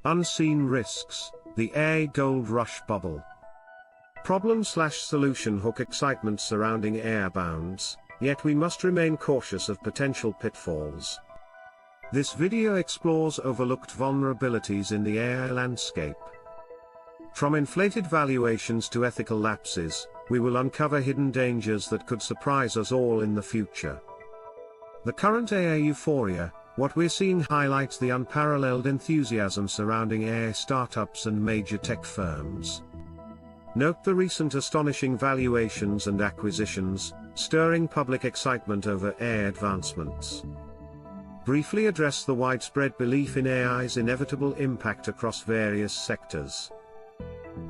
Unseen risks, the AI gold rush bubble. Problem/solution hook excitement surrounding AI abounds, yet we must remain cautious of potential pitfalls. This video explores overlooked vulnerabilities in the AI landscape. From inflated valuations to ethical lapses, we will uncover hidden dangers that could surprise us all in the future. The current AI euphoria, what we're seeing highlights the unparalleled enthusiasm surrounding AI startups and major tech firms. Note the recent astonishing valuations and acquisitions, stirring public excitement over AI advancements. Briefly address the widespread belief in AI's inevitable impact across various sectors.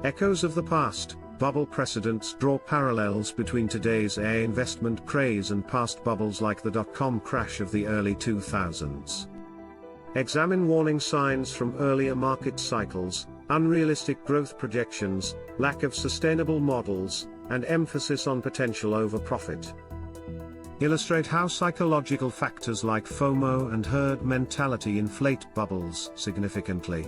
Echoes of the past, bubble precedents draw parallels between today's AI investment craze and past bubbles like the dot-com crash of the early 2000s. Examine warning signs from earlier market cycles, unrealistic growth projections, lack of sustainable models, and emphasis on potential over profit. Illustrate how psychological factors like FOMO and herd mentality inflate bubbles significantly.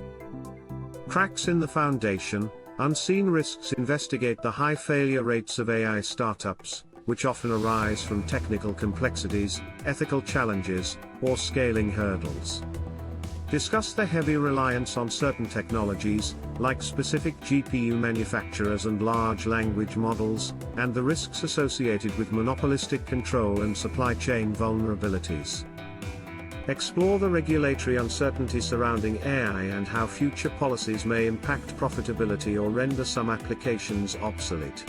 Cracks in the foundation, unseen risks. Investigate the high failure rates of AI startups, which often arise from technical complexities, ethical challenges, or scaling hurdles. Discuss the heavy reliance on certain technologies, like specific GPU manufacturers and large language models, and the risks associated with monopolistic control and supply chain vulnerabilities. Explore the regulatory uncertainty surrounding AI and how future policies may impact profitability or render some applications obsolete.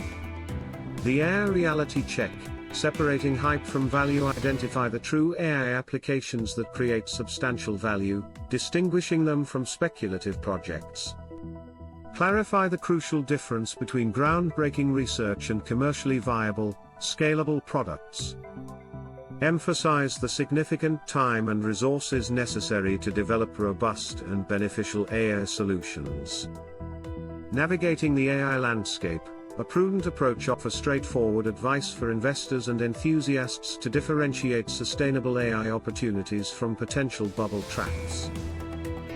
The AI reality check. Separating hype from value. Identify the true AI applications that create substantial value, distinguishing them from speculative projects. Clarify the crucial difference between groundbreaking research and commercially viable, scalable products. Emphasize the significant time and resources necessary to develop robust and beneficial AI solutions. Navigating the AI landscape. A prudent approach offers straightforward advice for investors and enthusiasts to differentiate sustainable AI opportunities from potential bubble traps.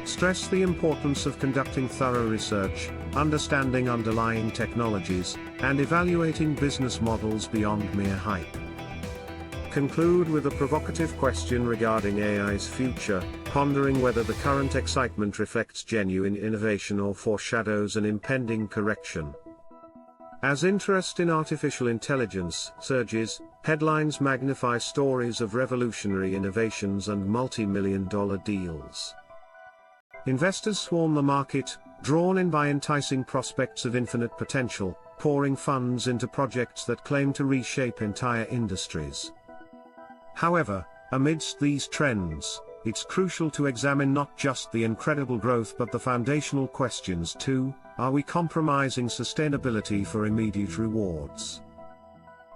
Stress the importance of conducting thorough research, understanding underlying technologies, and evaluating business models beyond mere hype. Conclude with a provocative question regarding AI's future, pondering whether the current excitement reflects genuine innovation or foreshadows an impending correction. As interest in artificial intelligence surges, headlines magnify stories of revolutionary innovations and multi-million-dollar deals. Investors swarm the market, drawn in by enticing prospects of infinite potential, pouring funds into projects that claim to reshape entire industries. However, amidst these trends, it's crucial to examine not just the incredible growth but the foundational questions too. Are we compromising sustainability for immediate rewards?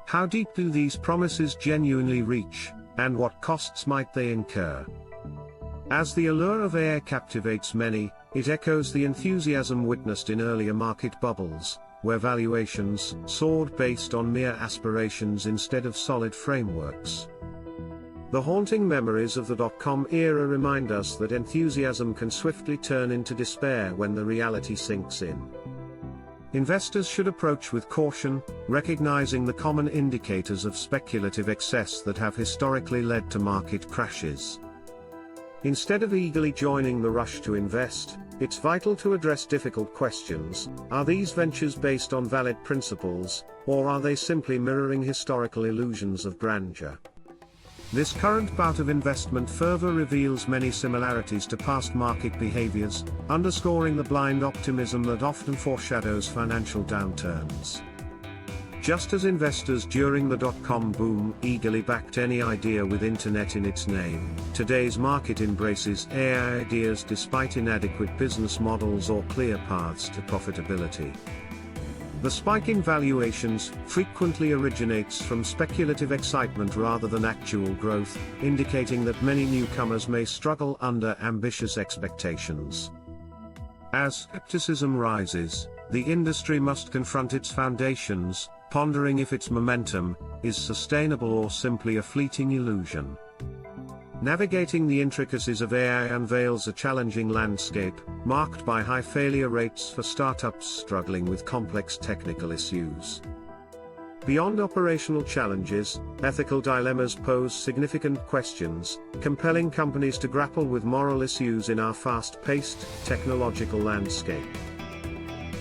How deep do these promises genuinely reach, and what costs might they incur? As the allure of AI captivates many, it echoes the enthusiasm witnessed in earlier market bubbles, where valuations soared based on mere aspirations instead of solid frameworks. The haunting memories of the dot-com era remind us that enthusiasm can swiftly turn into despair when the reality sinks in. Investors should approach with caution, recognizing the common indicators of speculative excess that have historically led to market crashes. Instead of eagerly joining the rush to invest, it's vital to address difficult questions. Are these ventures based on valid principles, or are they simply mirroring historical illusions of grandeur? This current bout of investment further reveals many similarities to past market behaviors, underscoring the blind optimism that often foreshadows financial downturns. Just as investors during the dot-com boom eagerly backed any idea with internet in its name, today's market embraces AI ideas despite inadequate business models or clear paths to profitability. The spike in valuations frequently originates from speculative excitement rather than actual growth, indicating that many newcomers may struggle under ambitious expectations. As skepticism rises, the industry must confront its foundations, pondering if its momentum is sustainable or simply a fleeting illusion. Navigating the intricacies of AI unveils a challenging landscape, marked by high failure rates for startups struggling with complex technical issues. Beyond operational challenges, ethical dilemmas pose significant questions, compelling companies to grapple with moral issues in our fast-paced, technological landscape.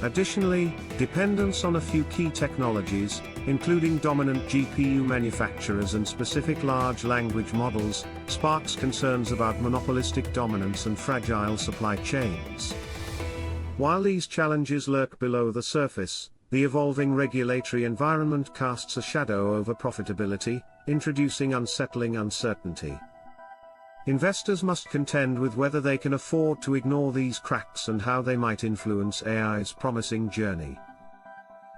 Additionally, dependence on a few key technologies, including dominant GPU manufacturers and specific large language models, sparks concerns about monopolistic dominance and fragile supply chains. While these challenges lurk below the surface, the evolving regulatory environment casts a shadow over profitability, introducing unsettling uncertainty. Investors must contend with whether they can afford to ignore these cracks and how they might influence AI's promising journey.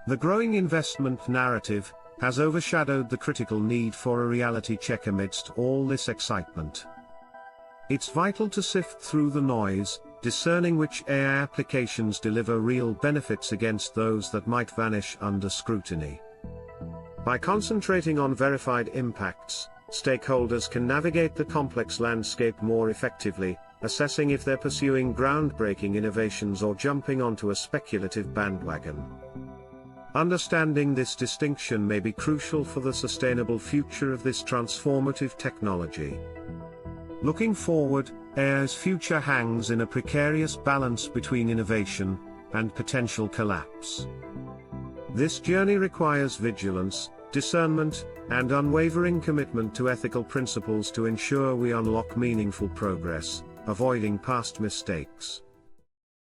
The growing investment narrative has overshadowed the critical need for a reality check amidst all this excitement. It's vital to sift through the noise, discerning which AI applications deliver real benefits against those that might vanish under scrutiny. By concentrating on verified impacts, stakeholders can navigate the complex landscape more effectively, assessing if they're pursuing groundbreaking innovations or jumping onto a speculative bandwagon. Understanding this distinction may be crucial for the sustainable future of this transformative technology. Looking forward, AI's future hangs in a precarious balance between innovation and potential collapse. This journey requires vigilance, discernment, and unwavering commitment to ethical principles to ensure we unlock meaningful progress, avoiding past mistakes.